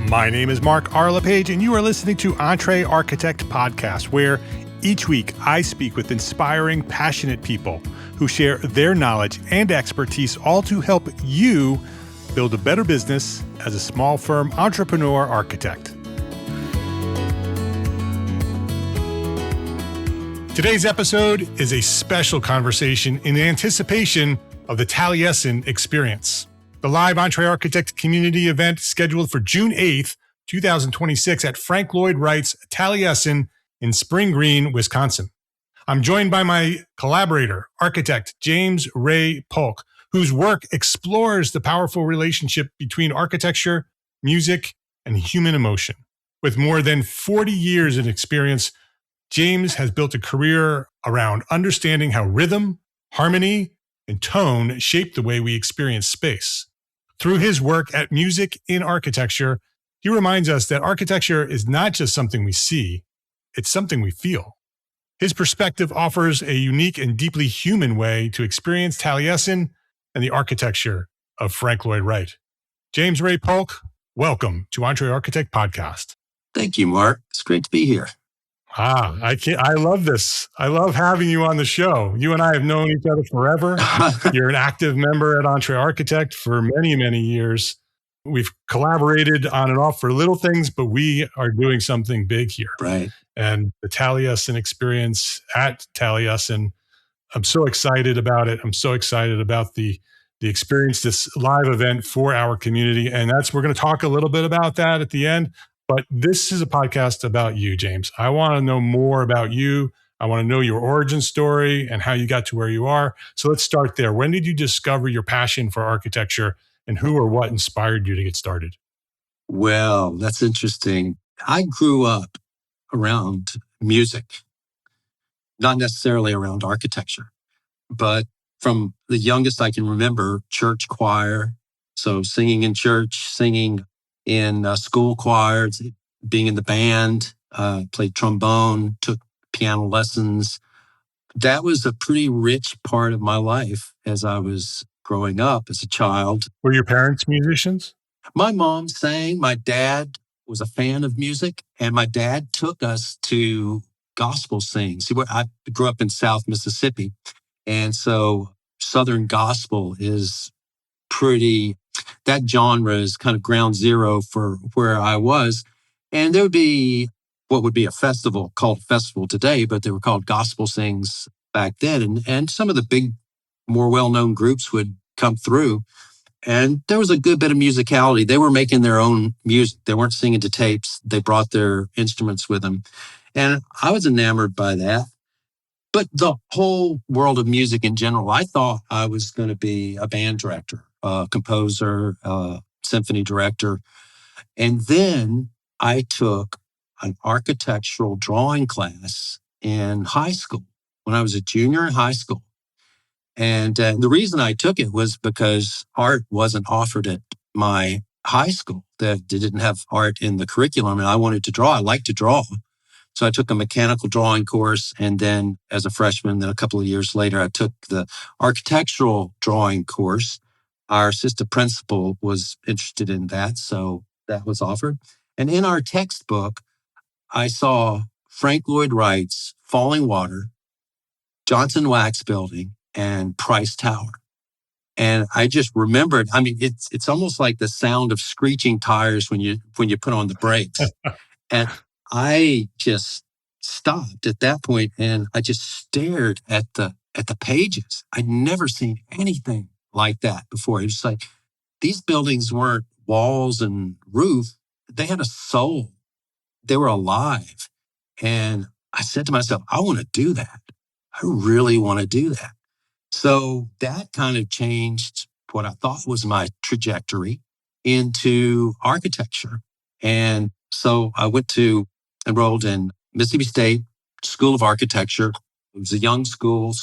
My name is Mark R. LePage, and you are listening to Entre Architect Podcast, where each week I speak with inspiring, passionate people who share their knowledge and expertise, all to help you build a better business as a small firm entrepreneur architect. Today's episode is a special conversation in anticipation of the Taliesin Experience, the live Entre Architect community event scheduled for June 8th, 2026 at Frank Lloyd Wright's Taliesin in Spring Green, Wisconsin. I'm joined by my collaborator, architect James Ray Polk, whose work explores the powerful relationship between architecture, music, and human emotion. With more than 40 years of experience, James has built a career around understanding how rhythm, harmony, and tone shape the way we experience space. Through his work at Music in Architecture, he reminds us that architecture is not just something we see, it's something we feel. His perspective offers a unique and deeply human way to experience Taliesin and the architecture of Frank Lloyd Wright. James Ray Polk, welcome to Entre Architect Podcast. Thank you, Mark. It's great to be here. I love this. I love having you on the show. You and I have known each other forever. You're an active member at Entre Architect for many, many years. We've collaborated on and off for little things, but we are doing something big here. Right. And the Taliesin Experience at Taliesin, I'm so excited about it. I'm so excited about the experience, this live event for our community. And we're going to talk a little bit about that at the end. But this is a podcast about you, James. I want to know more about you. I want to know your origin story and how you got to where you are. So let's start there. When did you discover your passion for architecture, and who or what inspired you to get started? Well, that's interesting. I grew up around music, not necessarily around architecture, but from the youngest I can remember, church choir. So singing in church, singing in school choirs, being in the band, played trombone, took piano lessons. That was a pretty rich part of my life as I was growing up as a child. Were your parents musicians? My mom sang. My dad was a fan of music, and my dad took us to gospel sing. See, I grew up in South Mississippi, and so Southern gospel is that genre is kind of ground zero for where I was. And there would be what would be a festival, called festival today, but they were called gospel sings back then. And some of the big, more well-known groups would come through. And there was a good bit of musicality. They were making their own music. They weren't singing to tapes. They brought their instruments with them. And I was enamored by that. But the whole world of music in general, I thought I was going to be a band director, a composer, a symphony director. And then I took an architectural drawing class in high school when I was a junior in high school. And the reason I took it was because art wasn't offered at my high school. They didn't have art in the curriculum, and I wanted to draw. I like to draw. So I took a mechanical drawing course, and then as a freshman, then a couple of years later, I took the architectural drawing course. Our assistant principal was interested in that, so that was offered. And in our textbook, I saw Frank Lloyd Wright's Falling Water, Johnson Wax Building, and Price Tower. And I just remembered, it's almost like the sound of screeching tires when you put on the brakes. And I just stopped at that point and I just stared at the pages. I'd never seen anything like that before. It was like these buildings weren't walls and roof. They had a soul. They were alive. And I said to myself, I want to do that. I really want to do that. So that kind of changed what I thought was my trajectory into architecture. And so I enrolled in Mississippi State School of Architecture. It was a young school,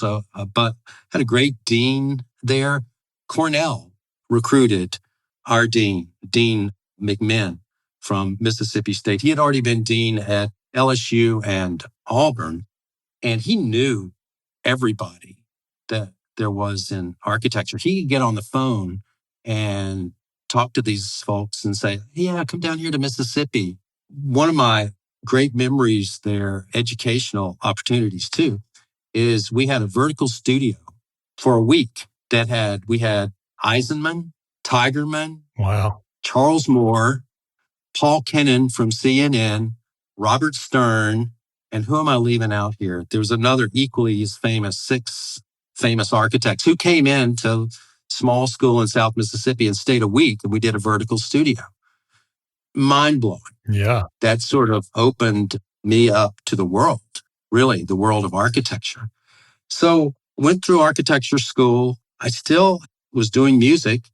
but had a great dean there. Cornell recruited our dean, Dean McMinn from Mississippi State. He had already been dean at LSU and Auburn, and he knew everybody that there was in architecture. He could get on the phone and talk to these folks and say, yeah, come down here to Mississippi. One of my great memories there, educational opportunities too, is we had a vertical studio for a week we had Eisenman, Tigerman, Wow. Charles Moore, Paul Kennan from CNN, Robert Stern, and who am I leaving out here? There was another equally as famous, 6 famous architects who came into small school in South Mississippi and stayed a week, and we did a vertical studio. Mind blowing. Yeah. That sort of opened me up to the world, really, the world of architecture. So went through architecture school. I still was doing music.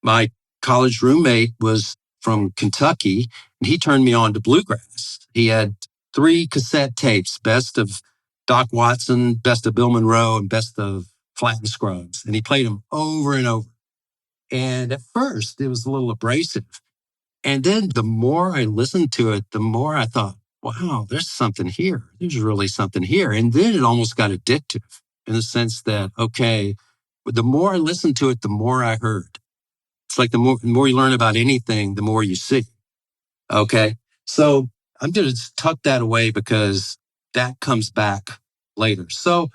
My college roommate was from Kentucky, and he turned me on to bluegrass. He had 3 cassette tapes, best of Doc Watson, best of Bill Monroe, and best of Flatt and Scruggs. And he played them over and over. And at first, it was a little abrasive. And then the more I listened to it, the more I thought, wow, there's something here. There's really something here. And then it almost got addictive in the sense that, okay, the more I listened to it, the more I heard. It's like the more you learn about anything, the more you see. Okay. So I'm going to tuck that away because that comes back later. So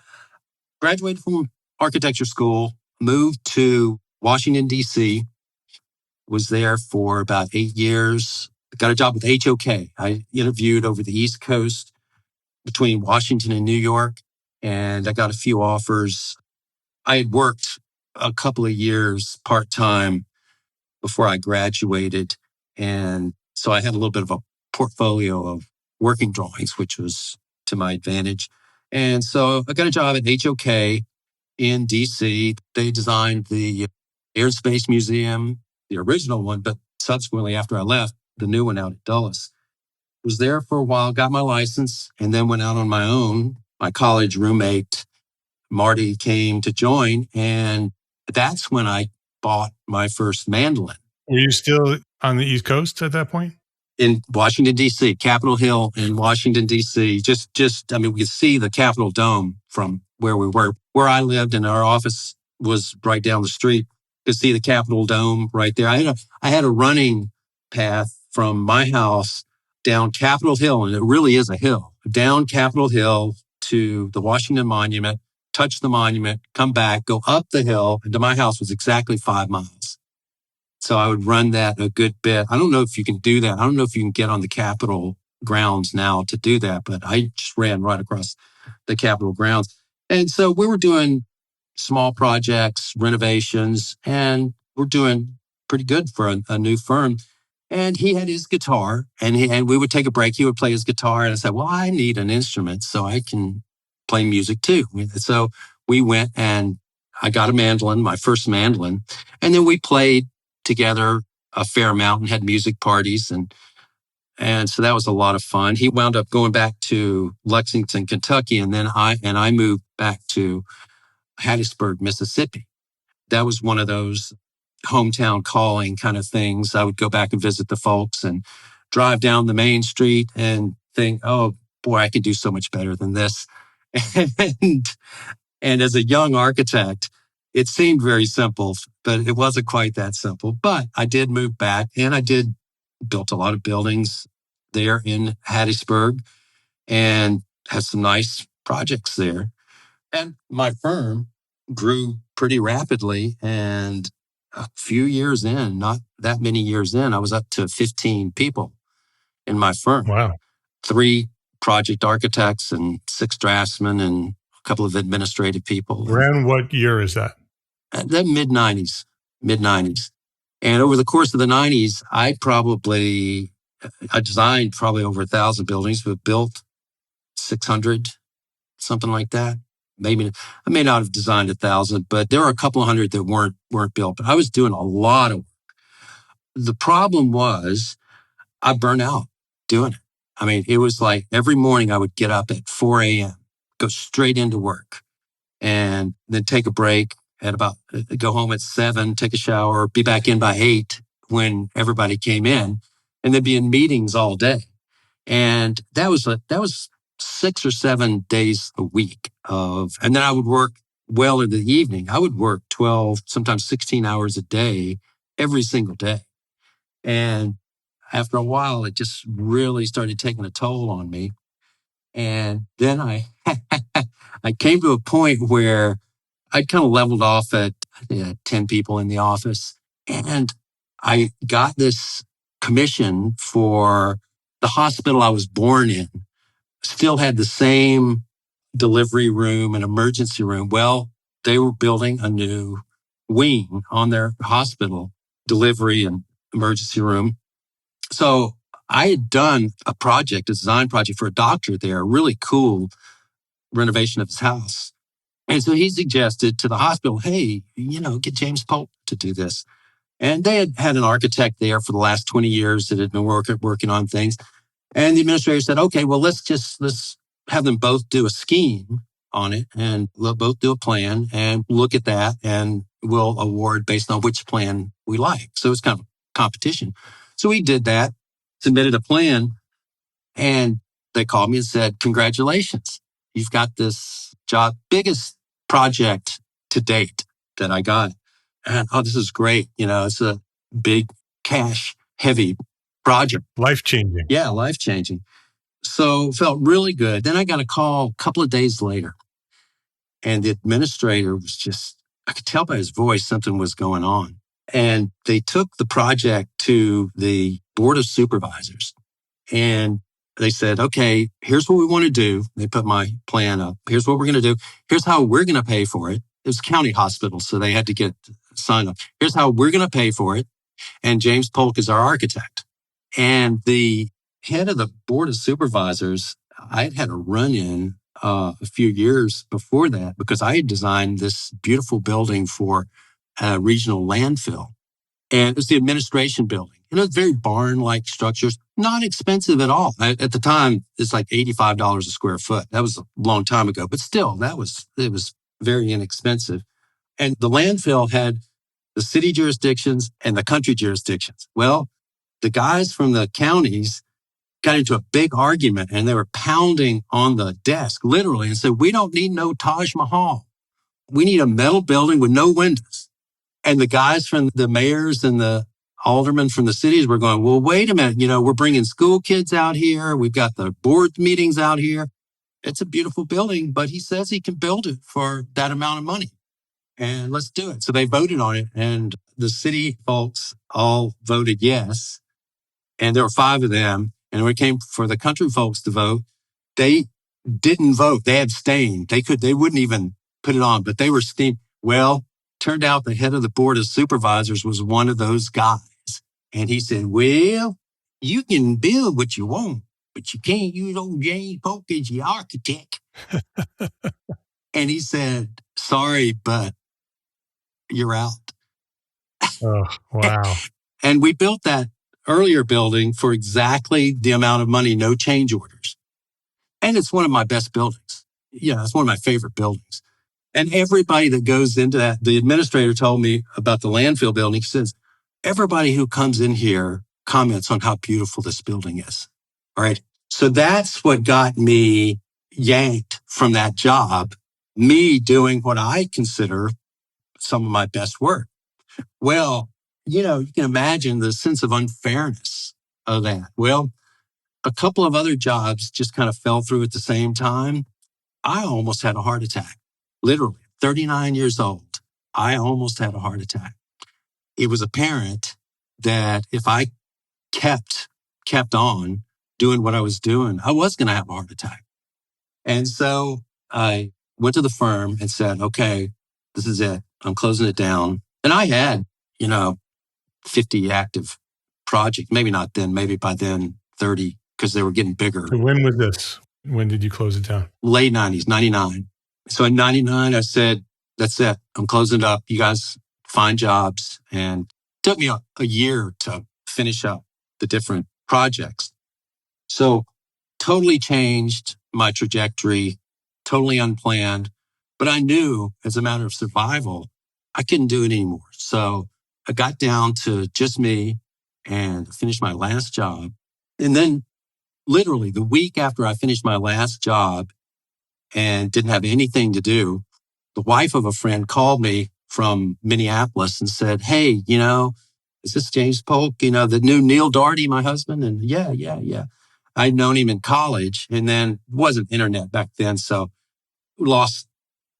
graduated from architecture school, moved to Washington, D.C., was there for about 8 years. Got a job with HOK. I interviewed over the East Coast between Washington and New York, and I got a few offers. I had worked a couple of years part-time before I graduated. And so I had a little bit of a portfolio of working drawings, which was to my advantage. And so I got a job at HOK in DC. They designed the Air and Space Museum, the original one, but subsequently after I left, the new one out at Dulles. Was there for a while, got my license, and then went out on my own. My college roommate, Marty, came to join, and that's when I bought my first mandolin. Were you still on the East Coast at that point? In Washington, D.C., Capitol Hill in Washington, D.C. I mean, we could see the Capitol Dome from where we were. Where I lived and our office was right down the street. You could see the Capitol Dome right there. I had a running path from my house down Capitol Hill, and it really is a hill, down Capitol Hill to the Washington Monument, touch the monument, come back, go up the hill, and to my house was exactly 5 miles. So I would run that a good bit. I don't know if you can do that. I don't know if you can get on the Capitol grounds now to do that, but I just ran right across the Capitol grounds. And so we were doing small projects, renovations, and we're doing pretty good for a new firm. And he had his guitar, and we would take a break. He would play his guitar, and I said, well, I need an instrument so I can play music too. So we went and I got a mandolin, my first mandolin, and then we played together a fair amount and had music parties. And so that was a lot of fun. He wound up going back to Lexington, Kentucky, and then I moved back to Hattiesburg, Mississippi. That was one of those hometown calling kind of things. I would go back and visit the folks and drive down the main street and think, oh boy, I could do so much better than this. And as a young architect, it seemed very simple, but it wasn't quite that simple. But I did move back and I built a lot of buildings there in Hattiesburg and had some nice projects there. And my firm grew pretty rapidly. And a few years in, not that many years in, I was up to 15 people in my firm. Wow. 3 project architects and 6 draftsmen and a couple of administrative people. Around what year is that? The mid-90s. And over the course of the 90s, I designed probably over 1,000 buildings, but built 600, something like that. Maybe I may not have designed 1,000, but there were a couple of hundred that weren't built. But I was doing a lot of work. The problem was I burned out doing it. I mean, it was like every morning I would get up at 4 a.m., go straight into work, and then take a break go home at 7, take a shower, be back in by 8 when everybody came in, and then be in meetings all day. And that was 6 or 7 days a week and then I would work well into the evening. I would work 12, sometimes 16 hours a day every single day. And after a while, it just really started taking a toll on me. And then I came to a point where I'd kind of leveled off at 10 people in the office. And I got this commission for the hospital I was born in, still had the same delivery room and emergency room. Well, they were building a new wing on their hospital delivery and emergency room. So I had done a design project for a doctor there, a really cool renovation of his house. And so he suggested to the hospital, hey, get James Polk to do this. And they had an architect there for the last 20 years that had been working on things. And the administrator said, okay, well, let's have them both do a scheme on it, and we'll both do a plan and look at that, and we'll award based on which plan we like. So it's kind of a competition. So we did that, submitted a plan, and they called me and said, congratulations, you've got this job, biggest project to date that I got. And this is great. It's a big cash heavy project. Life-changing. Yeah, life-changing. So felt really good. Then I got a call a couple of days later, and the administrator was I could tell by his voice something was going on. And they took the project to the board of supervisors, and they said, okay, here's what we want to do. They put my plan up. Here's what we're going to do. Here's how we're going to pay for it. It was a county hospital, so they had to get signed up. Here's how we're going to pay for it. And James Polk is our architect. And the head of the board of supervisors, I had a run-in a few years before that because I had designed this beautiful building for a regional landfill. And it was the administration building. And it was very barn-like structures, not expensive at all. At the time, it's like $85 a square foot. That was a long time ago, but still, it was very inexpensive. And the landfill had the city jurisdictions and the country jurisdictions. Well, the guys from the counties got into a big argument, and they were pounding on the desk, literally, and said, we don't need no Taj Mahal. We need a metal building with no windows. And the guys from the mayors and the aldermen from the cities were going, well, wait a minute. We're bringing school kids out here. We've got the board meetings out here. It's a beautiful building, but he says he can build it for that amount of money. And let's do it. So they voted on it, and the city folks all voted yes. And there were 5 of them. And when it came for the country folks to vote, they didn't vote. They abstained. They wouldn't even put it on, but they were steamed. Well, turned out the head of the board of supervisors was one of those guys. And he said, well, you can build what you want, but you can't use old James Polk as your architect. And he said, sorry, but you're out. Oh, wow. And we built that earlier building for exactly the amount of money, no change orders. And it's one of my best buildings. Yeah, it's one of my favorite buildings. And everybody that goes into that, the administrator told me about the landfill building. He says, everybody who comes in here comments on how beautiful this building is. All right. So that's what got me yanked from that job, me doing what I consider some of my best work. Well, you can imagine the sense of unfairness of that. Well, a couple of other jobs just kind of fell through at the same time. I almost had a heart attack. Literally, 39 years old, I almost had a heart attack. It was apparent that if I kept on doing what I was doing, I was going to have a heart attack. And so I went to the firm and said, okay, this is it. I'm closing it down. And I had, 50 active projects. Maybe not then, maybe by then 30, because they were getting bigger. So when was this? When did you close it down? Late 90s, 99. So in 99, I said, that's it. I'm closing it up. You guys find jobs. And it took me a year to finish up the different projects. So totally changed my trajectory, totally unplanned. But I knew as a matter of survival, I couldn't do it anymore. So I got down to just me and finished my last job. And then literally the week after I finished my last job and didn't have anything to do, the wife of a friend called me from Minneapolis and said, hey, is this James Polk, the new Neil Doherty, my husband? And yeah. I'd known him in college, and then it wasn't internet back then. So lost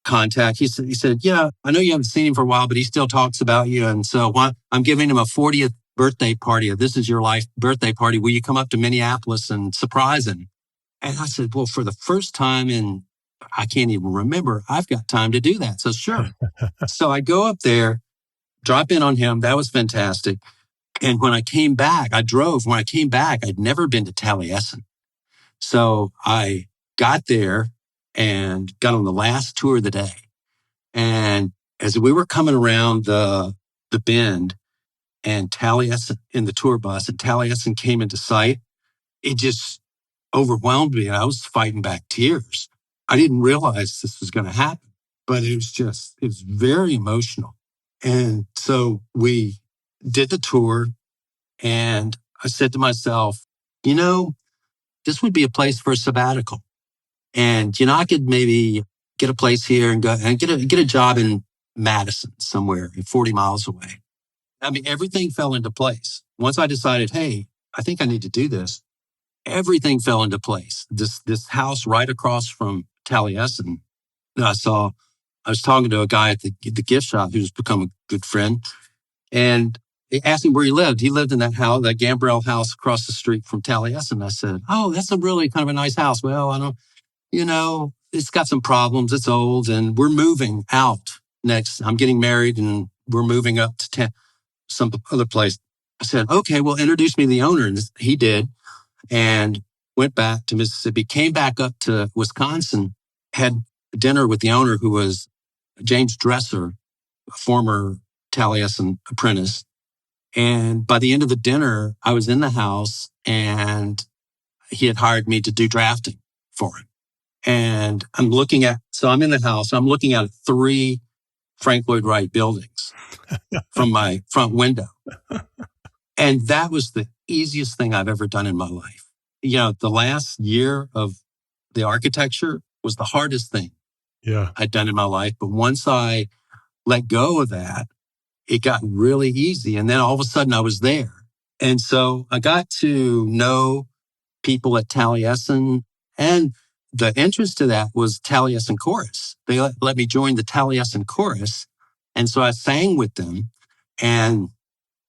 contact. He said, yeah, I know you haven't seen him for a while, but he still talks about you. And so I'm giving him a 40th birthday party. This is your life birthday party. Will you come up to Minneapolis and surprise him? And I said, well, for the first time in, I can't even remember, I've got time to do that. So sure. So I go up there, drop in on him. That was fantastic. And when I came back, when I came back, I'd never been to Taliesin. So I got there and got on the last tour of the day. And as we were coming around the bend and Taliesin in the tour bus and Taliesin came into sight, it just overwhelmed me. And I was fighting back tears. I didn't realize this was going to happen, but it was very emotional. And so we did the tour and I said to myself, this would be a place for a sabbatical. And, I could maybe get a place here and go and get a job in Madison somewhere 40 miles away. I mean, everything fell into place. Once I decided, hey, I think I need to do this, everything fell into place. This house right across from Taliesin, I was talking to a guy at the gift shop who's become a good friend. And they asked me where he lived. He lived in that house, that Gambrell house across the street from Taliesin. I said, oh, that's a really kind of a nice house. Well, I don't, it's got some problems. It's old and we're moving out next. I'm getting married and we're moving up to some other place. I said, okay, well, introduce me to the owner. And he did. And went back to Mississippi, came back up to Wisconsin, had dinner with the owner who was James Dresser, a former Taliesin apprentice. And by the end of the dinner, I was in the house and he had hired me to do drafting for him. And I'm in the house, I'm looking at 3 Frank Lloyd Wright buildings from my front window. And that was the easiest thing I've ever done in my life. The last year of the architecture was the hardest thing I'd done in my life. But once I let go of that, it got really easy. And then all of a sudden I was there. And so I got to know people at Taliesin. And the entrance to that was Taliesin Chorus. They let me join the Taliesin Chorus. And so I sang with them and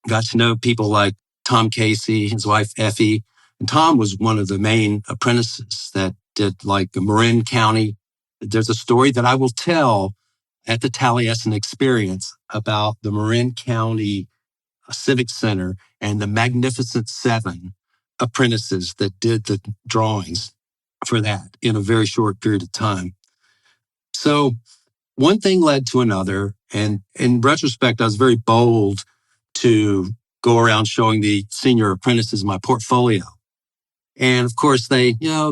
got to know people like Tom Casey, his wife Effie. And Tom was one of the main apprentices that did like Marin County. There's a story that I will tell at the Taliesin Experience about the Marin County Civic Center and the Magnificent 7 apprentices that did the drawings for that in a very short period of time. So one thing led to another. And in retrospect, I was very bold to go around showing the senior apprentices my portfolio. And of course they, yeah.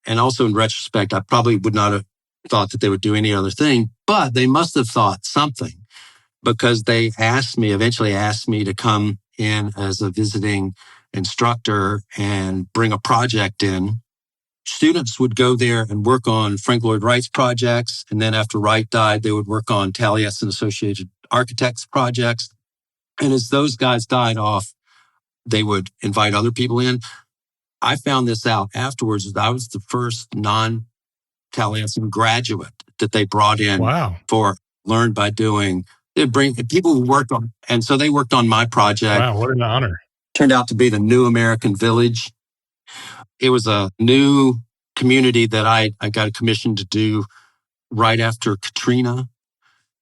And also in retrospect, I probably would not have thought that they would do any other thing, but they must have thought something because they eventually asked me to come in as a visiting instructor and bring a project in. Students would go there and work on Frank Lloyd Wright's projects. And then after Wright died, they would work on Taliesin Associated Architects projects. And as those guys died off, they would invite other people in. I found this out afterwards. I was the first non-Taliesin graduate that they brought in for learn by doing. They'd bring people who worked on, and so they worked on my project. Wow, what an honor. Turned out to be the New American Village. It was a new community that I got a commission to do right after Katrina,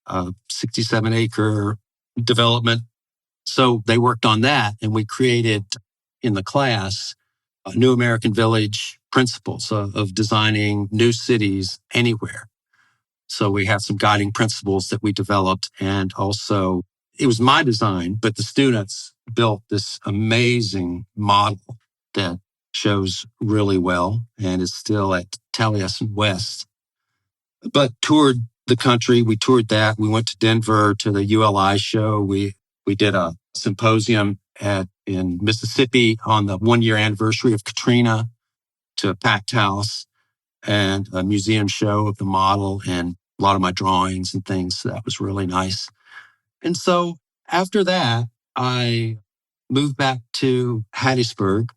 a 67-acre development. So they worked on that, and we created in the class a New American Village principles of designing new cities anywhere. So we have some guiding principles that we developed. And also it was my design, but the students built this amazing model that shows really well and is still at Taliesin West. But toured the country. We toured that. We went to Denver to the ULI show. We did a symposium in Mississippi on the 1-year anniversary of Katrina to a packed house and a museum show of the model and a lot of my drawings and things. So that was really nice. And so After that, I moved back to Hattiesburg,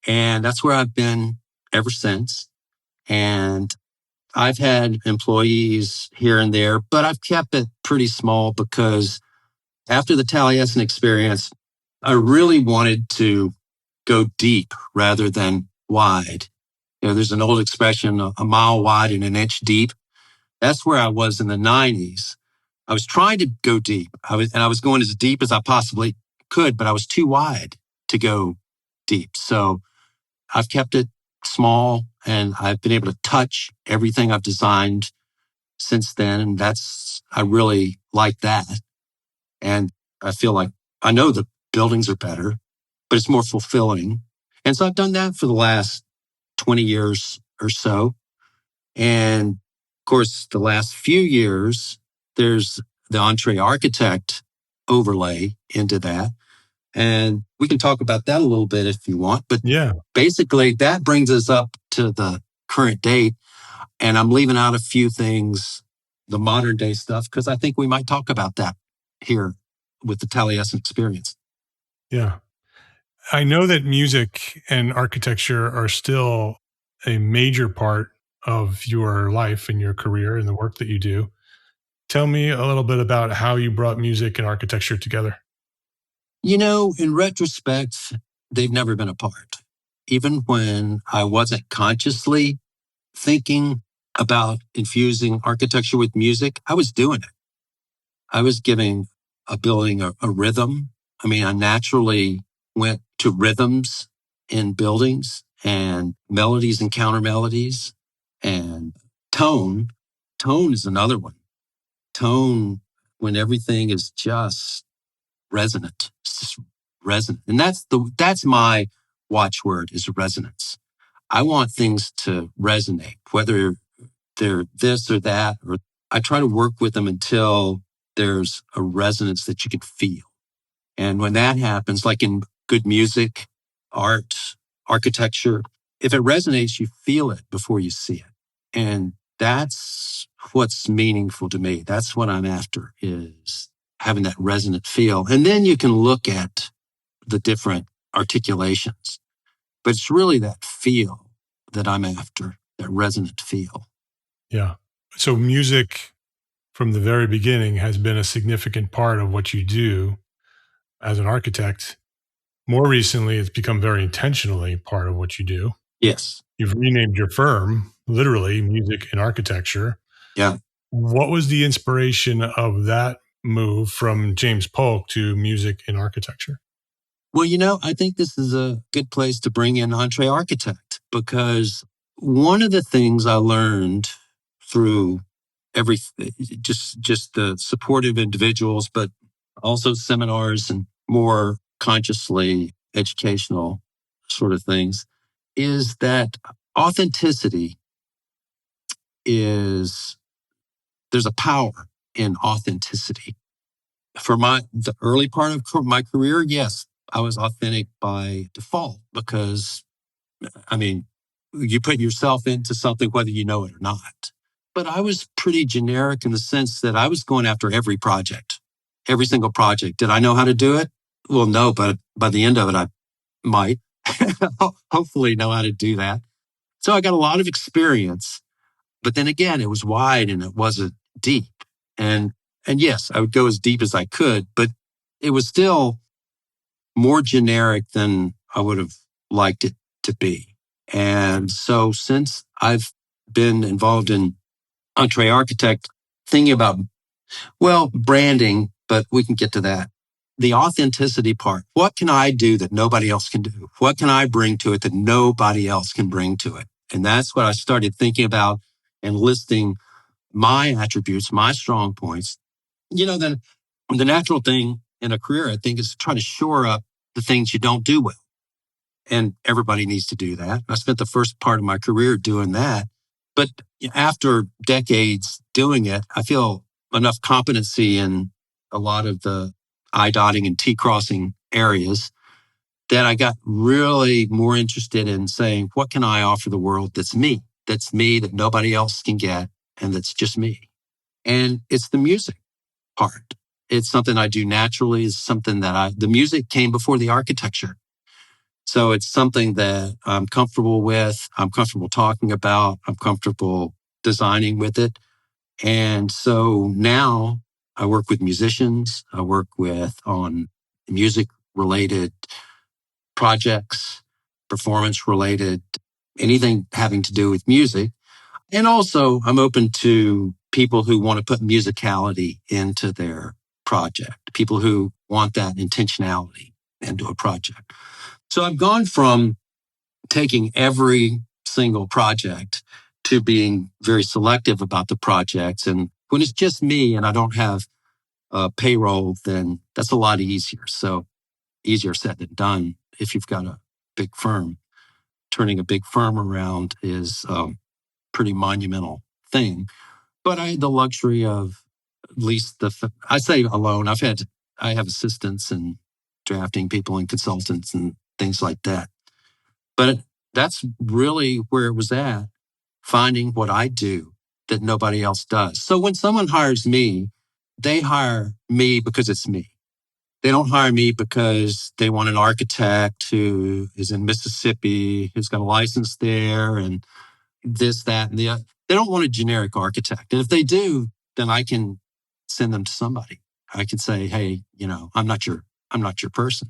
and that's where I've been ever since. And I've had employees here and there, but I've kept it pretty small because after the Taliesin experience, I really wanted to go deep rather than wide. There's an old expression, a mile wide and an inch deep. That's where I was in the 90s. I was trying to go deep. I was going as deep as I possibly could, but I was too wide to go deep. So I've kept it small, and I've been able to touch everything I've designed since then. And I really like that. And I feel like I know the buildings are better, but it's more fulfilling. And so I've done that for the last 20 years or so. And of course, the last few years, there's the Entree Architect overlay into that. And we can talk about that a little bit if you want. But Yeah. basically, that brings us up to the current date. And I'm leaving out a few things, the modern day stuff, because I think we might talk about that here with the Taliesin Experience. Yeah. I know that music and architecture are still a major part of your life and your career and the work that you do. Tell me a little bit about how you brought music and architecture together. In retrospect, they've never been apart. Even when I wasn't consciously thinking about infusing architecture with music, I was doing it. I was giving a building a rhythm. I mean, I naturally went to rhythms in buildings and melodies and counter melodies and tone. Tone is another one. Tone, when everything is just resonant. It's just resonant. And that's my watchword is resonance. I want things to resonate, whether they're this or that, or I try to work with them until there's a resonance that you can feel. And when that happens, like in good music, art, architecture, if it resonates, you feel it before you see it. And that's what's meaningful to me. That's what I'm after, is having that resonant feel. And then you can look at the different articulations, but it's really that feel that I'm after, that resonant feel. Yeah. So music from the very beginning has been a significant part of what you do as an architect. More recently, it's become very intentionally part of what you do. Yes. You've renamed your firm, literally, Music and Architecture. Yeah. What was the inspiration of that move from James Polk to Music and Architecture? Well, I think this is a good place to bring in Entree Architect, because one of the things I learned through every just the supportive individuals, but also seminars and more consciously educational sort of things, is that authenticity there's a power in authenticity. For the early part of my career, yes, I was authentic by default because, I mean, you put yourself into something whether you know it or not. But I was pretty generic in the sense that I was going after every project, every single project. Did I know how to do it? Well, no, but by the end of it, I might hopefully know how to do that. So I got a lot of experience, but then again, it was wide and it wasn't deep. And yes, I would go as deep as I could, but it was still more generic than I would have liked it to be. And so since I've been involved in Entree Architect, thinking about, branding, but we can get to that. The authenticity part. What can I do that nobody else can do? What can I bring to it that nobody else can bring to it? And that's what I started thinking about and listing my attributes, my strong points. Then the natural thing in a career, I think, is to try to shore up the things you don't do well. And everybody needs to do that. I spent the first part of my career doing that. But after decades doing it, I feel enough competency in a lot of the I dotting and T crossing areas that I got really more interested in saying, what can I offer the world that's me, that nobody else can get, and that's just me? And it's the music part. It's something I do naturally. It's something that the music came before the architecture. So it's something that I'm comfortable with. I'm comfortable talking about. I'm comfortable designing with it. And so now I work with musicians. I work on music related projects, performance related, anything having to do with music. And also I'm open to people who want to put musicality into their project, people who want that intentionality into a project. So I've gone from taking every single project to being very selective about the projects. And when it's just me and I don't have a payroll, then that's a lot easier. So easier said than done if you've got a big firm. Turning a big firm around is a pretty monumental thing. But I had the luxury of at least I say alone. I have assistants and drafting people and consultants and things like that. But that's really where it was at, finding what I do that nobody else does. So when someone hires me, they hire me because it's me. They don't hire me because they want an architect who is in Mississippi, who's got a license there and this, that, and the other. They don't want a generic architect. And if they do, then I can send them to somebody. I can say, hey, I'm not your person.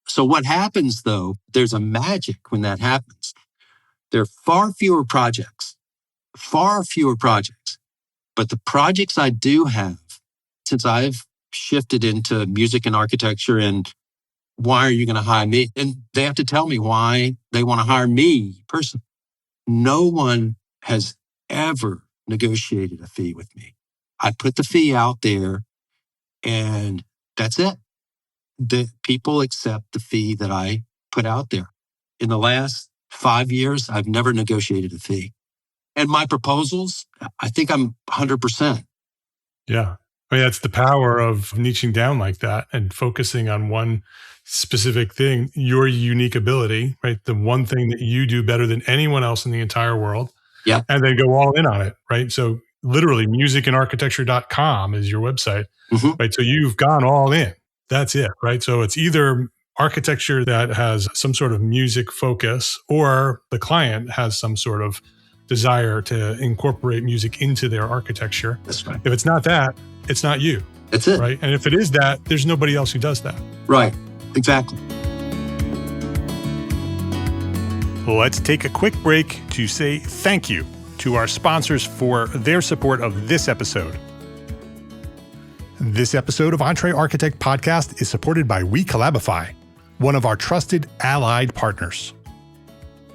So what happens though, there's a magic when that happens. There are far fewer projects, but the projects I do have, since I've shifted into music and architecture and why are you going to hire me? And they have to tell me why they want to hire me personally. No one has ever negotiated a fee with me. I put the fee out there and that's it. The people accept the fee that I put out there. In the last 5 years, I've never negotiated a fee. And my proposals, I think I'm 100%. Yeah. I mean, that's the power of niching down like that and focusing on one specific thing, your unique ability, right? The one thing that you do better than anyone else in the entire world. Yeah. And then go all in on it, right? So literally musicandarchitecture.com is your website, right? So you've gone all in. That's it, right? So it's either architecture that has some sort of music focus or the client has some sort of desire to incorporate music into their architecture. That's right. If it's not that, it's not you. That's it. Right? And if it is that, there's nobody else who does that. Right. Exactly. Let's take a quick break to say thank you to our sponsors for their support of this episode. This episode of Entre Architect Podcast is supported by WeCollabify, one of our trusted allied partners.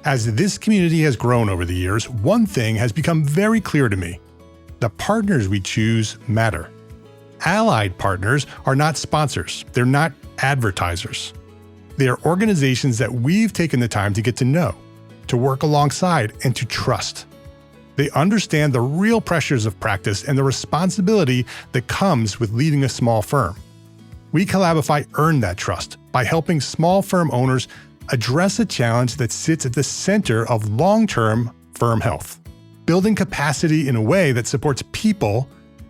As this community has grown over the years, one thing has become very clear to me. The partners we choose matter. Allied partners are not sponsors. They're not advertisers. They are organizations that we've taken the time to get to know, to work alongside, and to trust. They understand the real pressures of practice and the responsibility that comes with leading a small firm. WeCollabify earned that trust by helping small firm owners address a challenge that sits at the center of long-term firm health, building capacity in a way that supports people,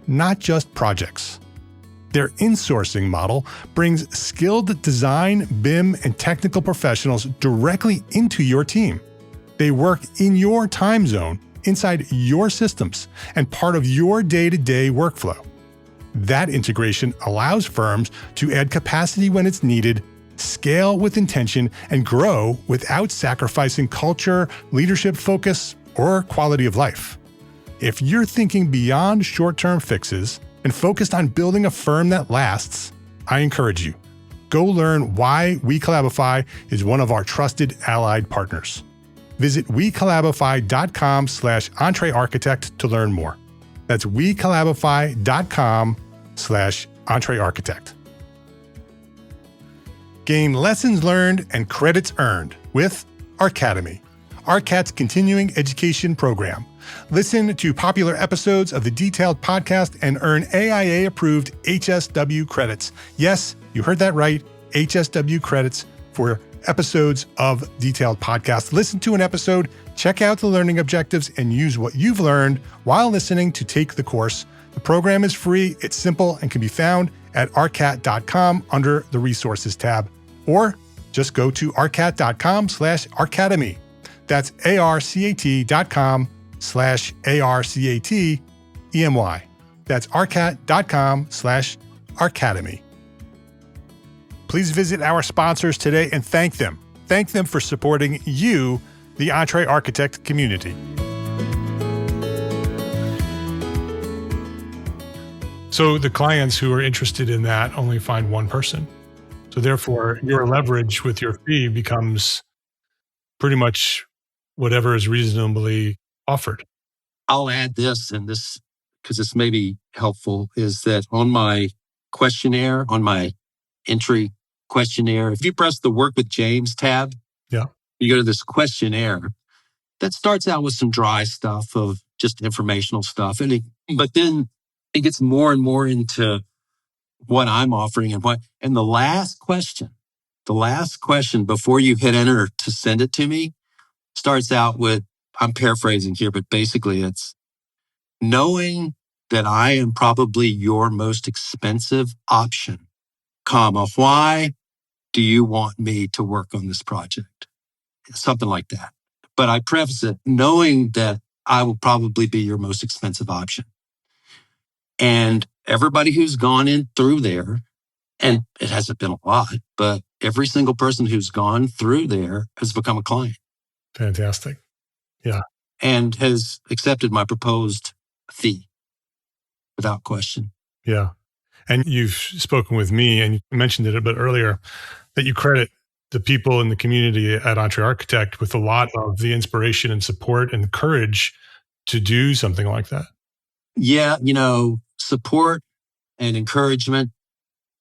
not just projects. Their insourcing model brings skilled design, BIM, and technical professionals directly into your team. They work in your time zone, inside your systems, and part of your day-to-day workflow. That integration allows firms to add capacity when it's needed, scale with intention, and grow without sacrificing culture, leadership focus, or quality of life. If you're thinking beyond short-term fixes and focused on building a firm that lasts, I encourage you. Go learn why WeCollabify is one of our trusted allied partners. Visit WeCollabify.com/EntreArchitect to learn more. That's WeCollabify.com/EntreArchitect. Gain lessons learned and credits earned with Arcademy, ARCAT's continuing education program. Listen to popular episodes of the Detailed podcast and earn AIA-approved HSW credits. Yes, you heard that right, HSW credits for episodes of Detailed podcast. Listen to an episode, check out the learning objectives, and use what you've learned while listening to take the course The program is free, it's simple, and can be found at arcat.com under the Resources tab. Or just go to arcat.com/arcademy. That's arcat.com/arcatemy. That's arcat.com/arcademy. Please visit our sponsors today and thank them. Thank them for supporting you, the EntreArchitect community. So the clients who are interested in that only find one person. So therefore, your leverage with your fee becomes pretty much whatever is reasonably offered. I'll add this, and this, because this may be helpful, is that on my questionnaire, on my entry questionnaire, if you press the Work with James tab, Yeah. you go to this questionnaire that starts out with some dry stuff of just informational stuff. But then it gets more and more into what I'm offering and the last question before you hit enter to send it to me starts out with, I'm paraphrasing here, but basically it's knowing that I am probably your most expensive option, comma, why do you want me to work on this project? Something like that. But I preface it knowing that I will probably be your most expensive option. And everybody who's gone in through there, and it hasn't been a lot, but every single person who's gone through there has become a client. Fantastic. Yeah. And has accepted my proposed fee without question. Yeah. And you've spoken with me, and you mentioned it a bit earlier, that you credit the people in the community at EntreArchitect with a lot of the inspiration and support and courage to do something like that. Yeah, support and encouragement,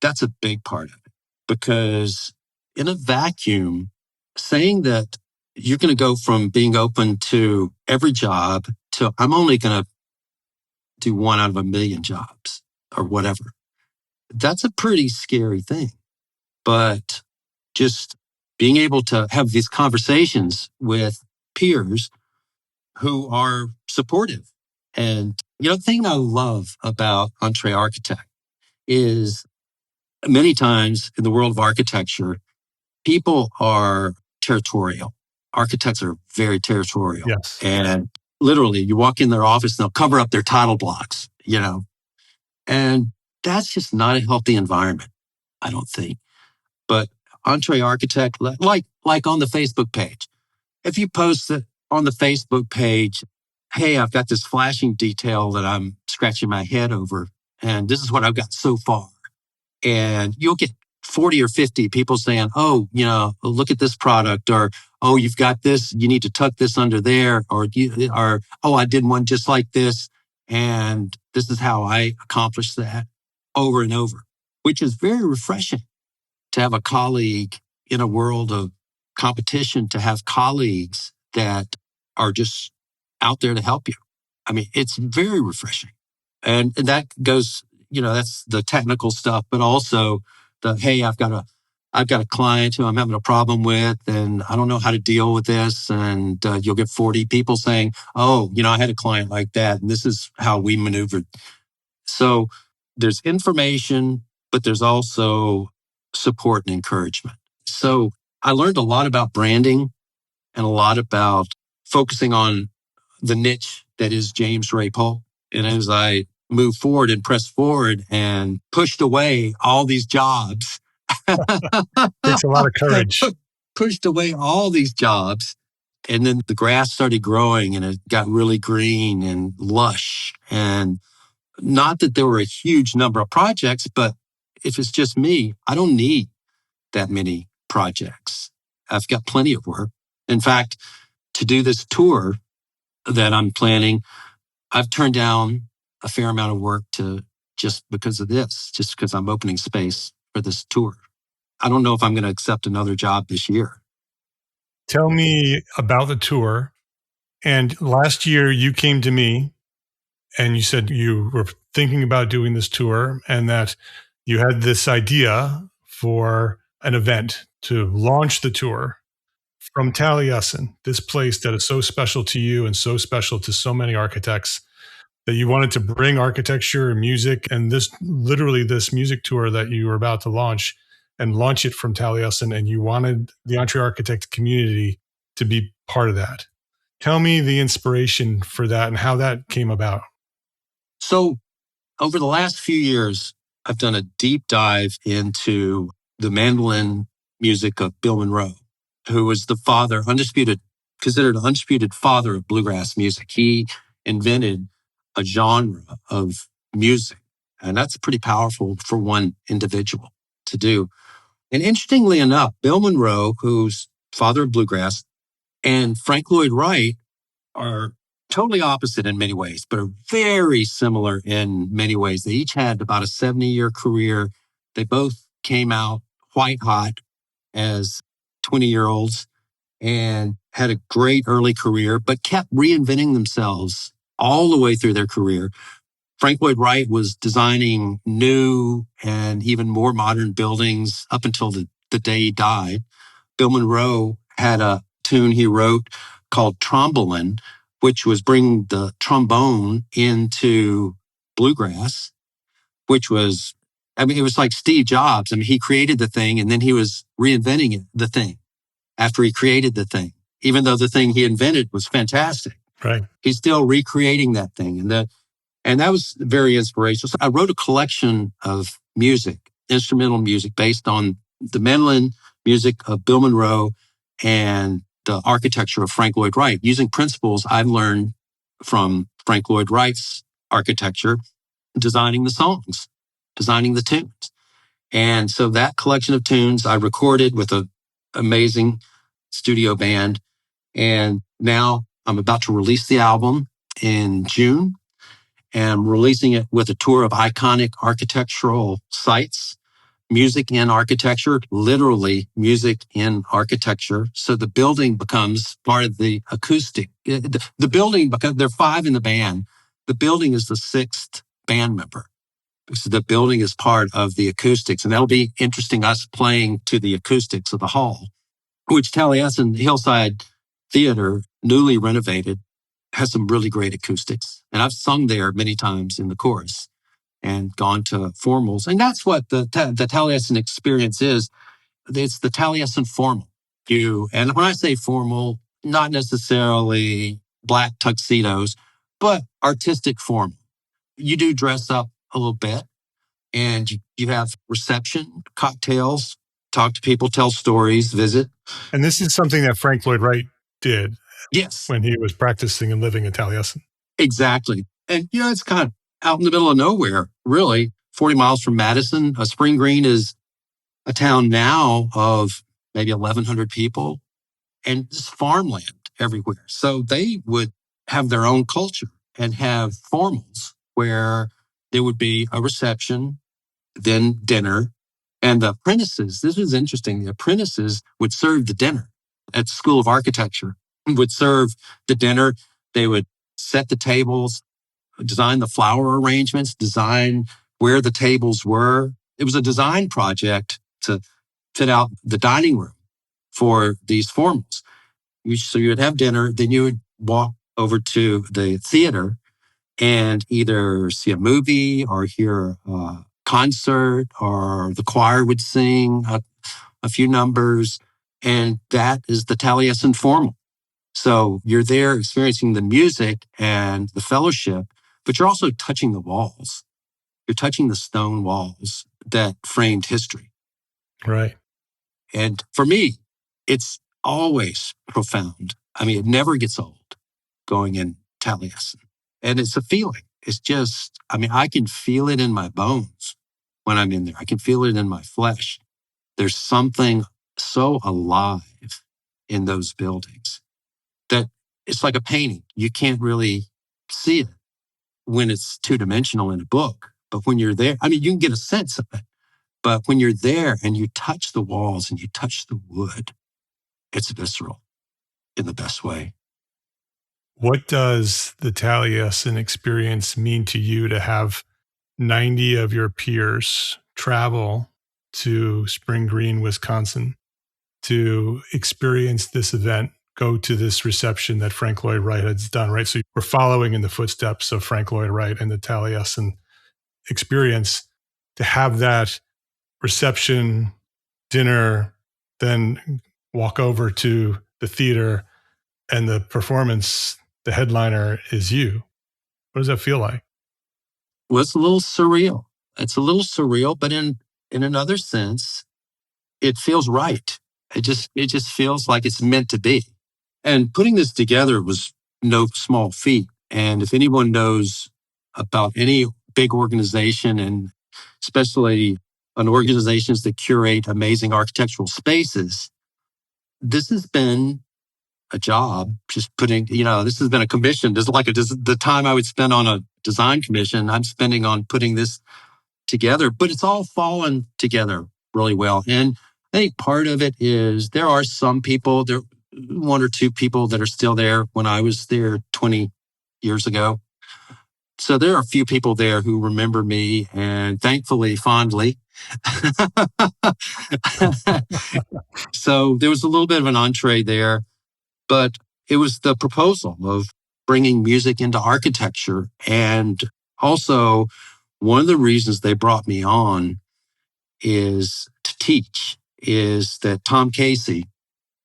that's a big part of it. Because in a vacuum, saying that you're going to go from being open to every job to I'm only going to do one out of a million jobs or whatever, that's a pretty scary thing. But just being able to have these conversations with peers who are supportive. And, the thing I love about EntreArchitect is many times in the world of architecture, people are territorial. Architects are very territorial. Yes. And literally, you walk in their office and they'll cover up their title blocks, and that's just not a healthy environment, I don't think. But EntreArchitect, like on the Facebook page, if you post it on the Facebook page, hey, I've got this flashing detail that I'm scratching my head over, and this is what I've got so far. And you'll get 40 or 50 people saying, oh, look at this product, or, oh, you've got this, you need to tuck this under there, or, oh, I did one just like this, and this is how I accomplished that, over and over, which is very refreshing to have a colleague in a world of competition, to have colleagues that are just out there to help you. I mean, it's very refreshing. And that goes, that's the technical stuff, but also hey, I've got a client who I'm having a problem with, and I don't know how to deal with this. And you'll get 40 people saying, oh, I had a client like that, and this is how we maneuvered. So there's information, but there's also support and encouragement. So I learned a lot about branding and a lot about focusing on the niche that is James Ray Polk. And as I moved forward and pressed forward and pushed away all these jobs, Takes a lot of courage. pushed away all these jobs. And then the grass started growing and it got really green and lush. And not that there were a huge number of projects, but if it's just me, I don't need that many projects. I've got plenty of work. In fact, to do this tour that I'm planning, I've turned down a fair amount of work just because of this, just because I'm opening space for this tour. I don't know if I'm going to accept another job this year. Tell me about the tour. And last year you came to me and you said you were thinking about doing this tour and that you had this idea for an event to launch the tour from Taliesin, this place that is so special to you and so special to so many architects. that you wanted to bring architecture and music and this music tour that you were about to launch and launch it from Taliesin, and you wanted the Entree Architect community to be part of that. Tell me the inspiration for that and how that came about. So over the last few years, I've done a deep dive into the mandolin music of Bill Monroe, who was the father, considered an undisputed father of bluegrass music. He invented a genre of music, and that's pretty powerful for one individual to do. And interestingly enough, Bill Monroe, who's father of bluegrass, and Frank Lloyd Wright are totally opposite in many ways, but are very similar in many ways. They each had about a 70-year career. They both came out white hot as 20-year-olds and had a great early career, but kept reinventing themselves all the way through their career. Frank Lloyd Wright was designing new and even more modern buildings up until the day he died. Bill Monroe had a tune he wrote called Trombolin, which was bringing the trombone into bluegrass, which was, it was like Steve Jobs. He created the thing and then he was reinventing the thing after he created the thing. Even though the thing he invented was fantastic, right? He's still recreating that thing. And that was very inspirational. So I wrote a collection of music, instrumental music based on the mandolin music of Bill Monroe and the architecture of Frank Lloyd Wright, using principles I've learned from Frank Lloyd Wright's architecture, designing the songs, designing the tunes. And so that collection of tunes I recorded with an amazing studio band. And now I'm about to release the album in June, and I'm releasing it with a tour of iconic architectural sites. Music in architecture, literally music in architecture. So the building becomes part of the acoustic. The building, because there are 5 in the band, the building is the 6th band member. So the building is part of the acoustics. And that'll be interesting, us playing to the acoustics of the hall, which Taliesin Hillside Theater, newly renovated, has some really great acoustics. And I've sung there many times in the chorus and gone to formals. And that's what the Taliesin Experience is. It's the Taliesin formal. And when I say formal, not necessarily black tuxedos, but artistic formal. You do dress up a little bit, and you have reception, cocktails, talk to people, tell stories, visit. And this is something that Frank Lloyd Wright did. Yes. When he was practicing and living in Taliesin. Exactly. And, it's kind of out in the middle of nowhere, really, 40 miles from Madison. Spring Green is a town now of maybe 1,100 people, and it's farmland everywhere. So they would have their own culture and have formals where there would be a reception, then dinner, and the apprentices, this is interesting, the apprentices would serve the dinner at the School of Architecture, would serve the dinner. They would set the tables, design the flower arrangements, design where the tables were. It was a design project to fit out the dining room for these formals. So you would have dinner, then you would walk over to the theater and either see a movie or hear a concert, or the choir would sing a few numbers. And that is the Taliesin formal. So you're there experiencing the music and the fellowship, but you're also touching the walls. You're touching the stone walls that framed history. Right. And for me, it's always profound. It never gets old going in Taliesin. And it's a feeling. It's just, I can feel it in my bones when I'm in there. I can feel it in my flesh. There's something so alive in those buildings that it's like a painting. You can't really see it when it's 2-dimensional in a book. But when you're there, you can get a sense of it. But when you're there and you touch the walls and you touch the wood, it's visceral in the best way. What does the Taliesin Experience mean to you to have 90 of your peers travel to Spring Green, Wisconsin to experience this event go to this reception that Frank Lloyd Wright has done, right? So we're following in the footsteps of Frank Lloyd Wright and the Taliesin Experience to have that reception, dinner, then walk over to the theater and the performance, the headliner is you. What does that feel like? Well, it's a little surreal. It's a little surreal, but in another sense, it feels right. It just feels like it's meant to be. And putting this together was no small feat. And if anyone knows about any big organization, and especially on organizations that curate amazing architectural spaces, this has been a job. Just putting, this has been a commission. This is like the time I would spend on a design commission, I'm spending on putting this together, but it's all fallen together really well. And I think part of it is there are some people, there one or two people that are still there when I was there 20 years ago. So there are a few people there who remember me, and thankfully, fondly. So there was a little bit of an entree there, but it was the proposal of bringing music into architecture. And also, one of the reasons they brought me on is to teach, is that Tom Casey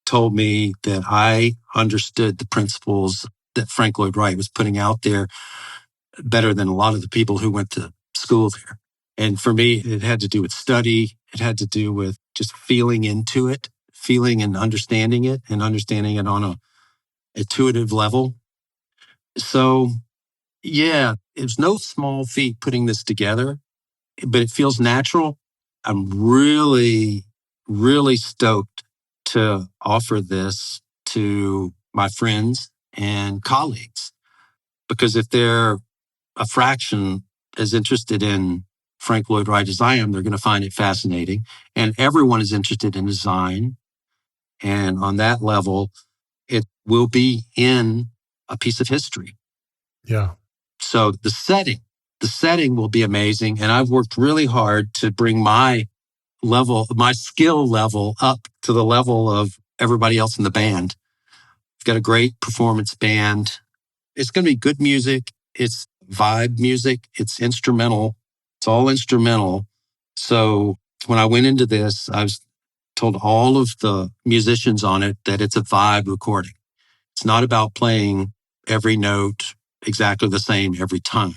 told me that I understood the principles that Frank Lloyd Wright was putting out there better than a lot of the people who went to school there. And for me, it had to do with study. It had to do with just feeling into it, feeling and understanding it on a intuitive level. So yeah, it's no small feat putting this together, but it feels natural. I'm really, really stoked to offer this to my friends and colleagues, because if they're a fraction as interested in Frank Lloyd Wright as I am, they're going to find it fascinating. And everyone is interested in design. And on that level, it will be in a piece of history. Yeah. So the setting will be amazing. And I've worked really hard to bring my skill level up to the level of everybody else in the band. I've got a great performance band. It's going to be good music. It's vibe music. It's instrumental. It's all instrumental. So when I went into this, I was told all of the musicians on it that it's a vibe recording. It's not about playing every note exactly the same every time.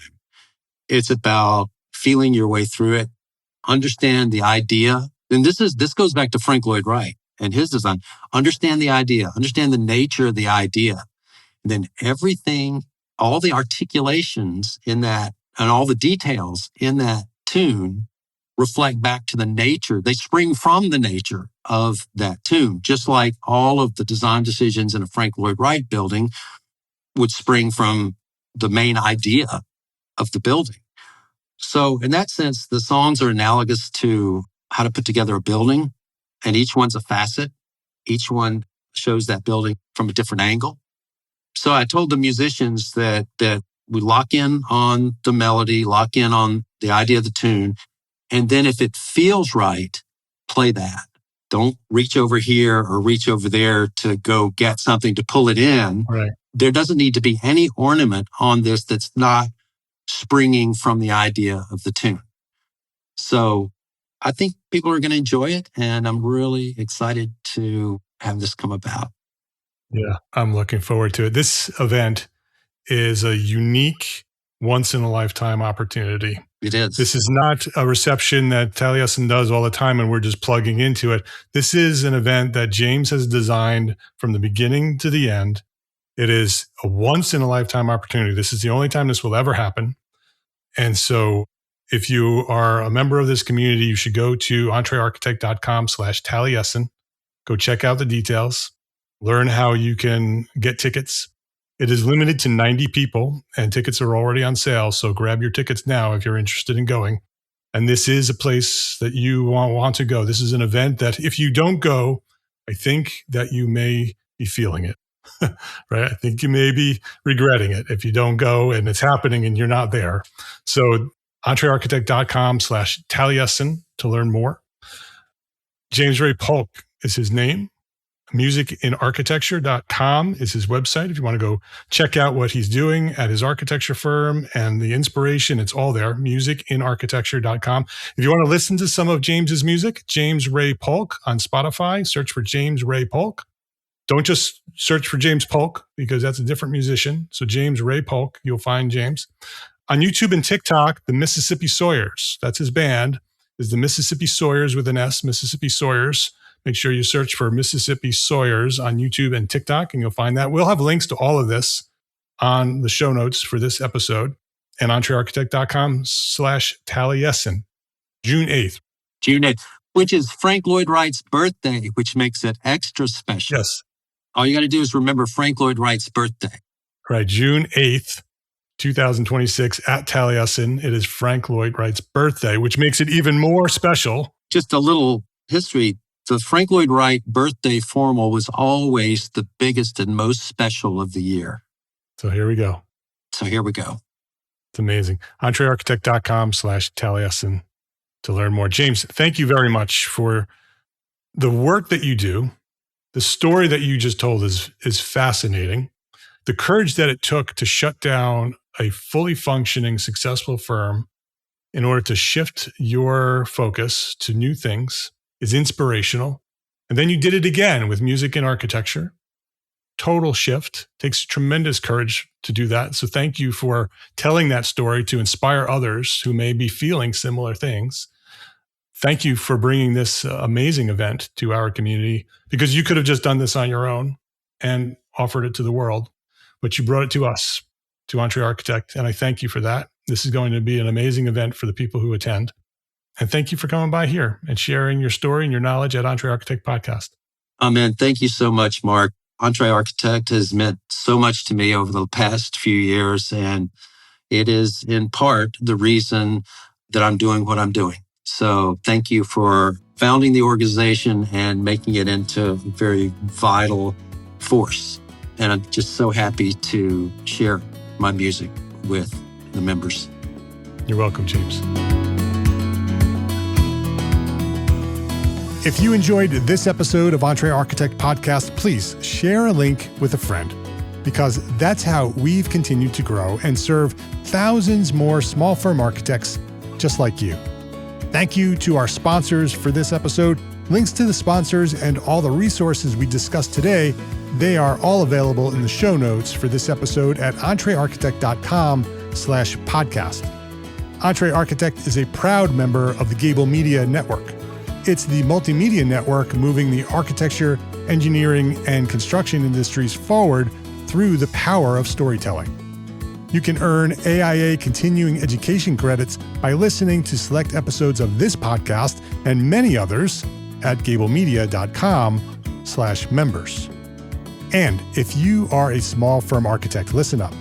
It's about feeling your way through it, understand the idea. And this goes back to Frank Lloyd Wright and his design. Understand the idea, understand the nature of the idea. And then everything, all the articulations in that and all the details in that tune reflect back to the nature. They spring from the nature of that tune, just like all of the design decisions in a Frank Lloyd Wright building would spring from the main idea of the building. So in that sense, the songs are analogous to how to put together a building, and each one's a facet. Each one shows that building from a different angle. So I told the musicians that we lock in on the melody, lock in on the idea of the tune, and then if it feels right, play that. Don't reach over here or reach over there to go get something to pull it in. Right. There doesn't need to be any ornament on this that's not springing from the idea of the tune. So I think people are going to enjoy it, and I'm really excited to have this come about. Yeah, I'm looking forward to it. This event is a unique, once-in-a-lifetime opportunity. It is. This is not a reception that Taliesin does all the time and we're just plugging into it. This is an event that James has designed from the beginning to the end. It is a once-in-a-lifetime opportunity. This is the only time this will ever happen. And so if you are a member of this community, you should go to entrearchitect.com/Taliesin. Go check out the details. Learn how you can get tickets. It is limited to 90 people and tickets are already on sale. So grab your tickets now if you're interested in going. And this is a place that you want to go. This is an event that if you don't go, I think that you may be feeling it, right? I think you may be regretting it if you don't go and it's happening and you're not there. So entrearchitect.com/Taliesin to learn more. James Ray Polk is his name. musicinarchitecture.com is his website. If you want to go check out what he's doing at his architecture firm and the inspiration, it's all there, musicinarchitecture.com. If you want to listen to some of James's music, James Ray Polk on Spotify, search for James Ray Polk. Don't just search for James Polk because that's a different musician. So James Ray Polk, you'll find James. On YouTube and TikTok, the Mississippi Sawyers, that's his band, is the Mississippi Sawyers with an S, Mississippi Sawyers. Make sure you search for Mississippi Sawyers on YouTube and TikTok, and you'll find that. We'll have links to all of this on the show notes for this episode and entrearchitect.com/Taliesin, June 8th. June 8th, which is Frank Lloyd Wright's birthday, which makes it extra special. Yes. All you got to do is remember Frank Lloyd Wright's birthday. Right, June 8th, 2026 at Taliesin. It is Frank Lloyd Wright's birthday, which makes it even more special. Just a little history. The Frank Lloyd Wright birthday formal was always the biggest and most special of the year. So here we go. It's amazing. entrearchitect.com/Taliesin to learn more. James, thank you very much for the work that you do. The story that you just told is fascinating. The courage that it took to shut down a fully functioning, successful firm in order to shift your focus to new things is inspirational. And then you did it again with music and architecture. Total shift. Takes tremendous courage to do that. So thank you for telling that story to inspire others who may be feeling similar things. Thank you for bringing this amazing event to our community, because you could have just done this on your own and offered it to the world, but you brought it to us, to Entre Architect, and I thank you for that. This is going to be an amazing event for the people who attend. And thank you for coming by here and sharing your story and your knowledge at Entre Architect Podcast. Oh, man, thank you so much, Mark. Entre Architect has meant so much to me over the past few years, and it is in part the reason that I'm doing what I'm doing. So thank you for founding the organization and making it into a very vital force. And I'm just so happy to share my music with the members. You're welcome, James. If you enjoyed this episode of Entre Architect Podcast, please share a link with a friend, because that's how we've continued to grow and serve thousands more small firm architects just like you. Thank you to our sponsors for this episode. Links to the sponsors and all the resources we discussed today, they are all available in the show notes for this episode at entrearchitect.com/podcast. Entre Architect is a proud member of the Gable Media Network. It's the multimedia network moving the architecture, engineering, and construction industries forward through the power of storytelling. You can earn AIA continuing education credits by listening to select episodes of this podcast and many others at gablemedia.com/members. And if you are a small firm architect, listen up.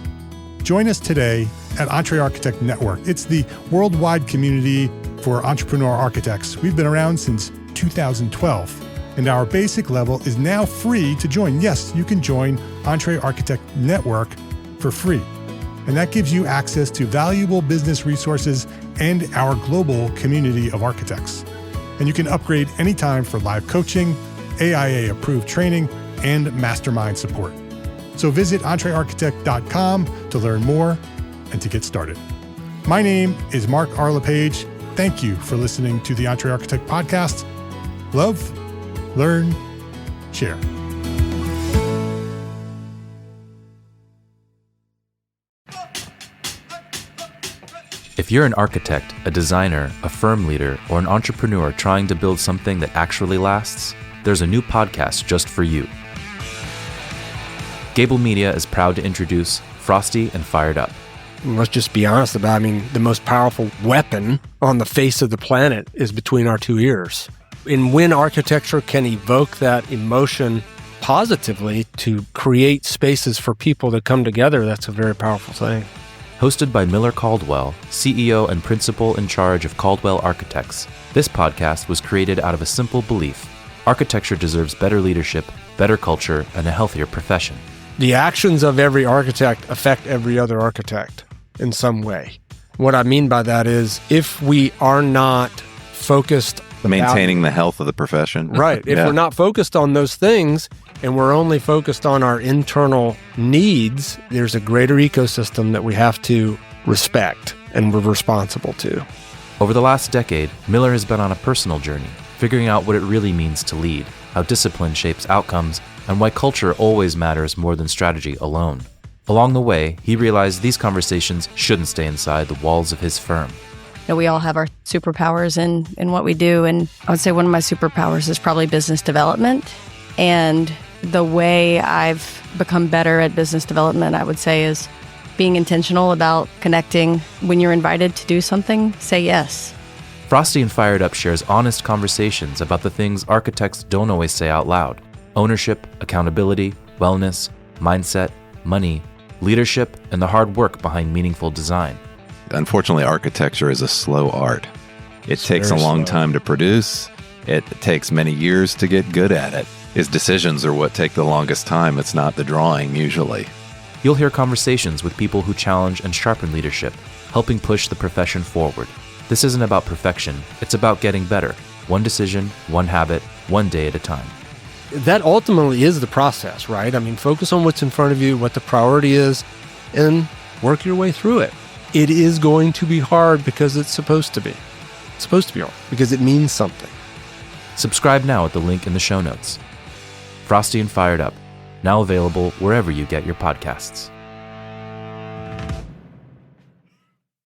Join us today at Entre Architect Network. It's the worldwide community for entrepreneur architects. We've been around since 2012, and our basic level is now free to join. Yes, you can join Entre Architect Network for free. And that gives you access to valuable business resources and our global community of architects. And you can upgrade anytime for live coaching, AIA-approved training, and mastermind support. So visit entrearchitect.com to learn more and to get started. My name is Mark R. LePage. Thank you for listening to the Entre Architect Podcast. Love, learn, share. If you're an architect, a designer, a firm leader, or an entrepreneur trying to build something that actually lasts, there's a new podcast just for you. Gable Media is proud to introduce Frosty and Fired Up. Let's just be honest about it. The most powerful weapon on the face of the planet is between our two ears. And when architecture can evoke that emotion positively to create spaces for people to come together, that's a very powerful thing. Hosted by Miller Caldwell, CEO and principal in charge of Caldwell Architects, this podcast was created out of a simple belief: architecture deserves better leadership, better culture, and a healthier profession. The actions of every architect affect every other architect in some way. What I mean by that is, if we are not focused Maintaining the health of the profession. Right. If we're not focused on those things and we're only focused on our internal needs, there's a greater ecosystem that we have to respect and we're responsible to. Over the last decade, Miller has been on a personal journey, figuring out what it really means to lead, how discipline shapes outcomes, and why culture always matters more than strategy alone. Along the way, he realized these conversations shouldn't stay inside the walls of his firm. We all have our superpowers in what we do, and I would say one of my superpowers is probably business development. And the way I've become better at business development, I would say, is being intentional about connecting. When you're invited to do something, say yes. Frosty and Fired Up shares honest conversations about the things architects don't always say out loud: ownership, accountability, wellness, mindset, money, leadership, and the hard work behind meaningful design. Unfortunately, architecture is a slow art. It takes a long time to produce. It takes many years to get good at it. His decisions are what take the longest time. It's not the drawing, usually. You'll hear conversations with people who challenge and sharpen leadership, helping push the profession forward. This isn't about perfection. It's about getting better. One decision, one habit, one day at a time. That ultimately is the process, right? I mean, focus on what's in front of you, what the priority is, and work your way through it. It is going to be hard because it's supposed to be. It's supposed to be hard because it means something. Subscribe now at the link in the show notes. Frosty and Fired Up, now available wherever you get your podcasts.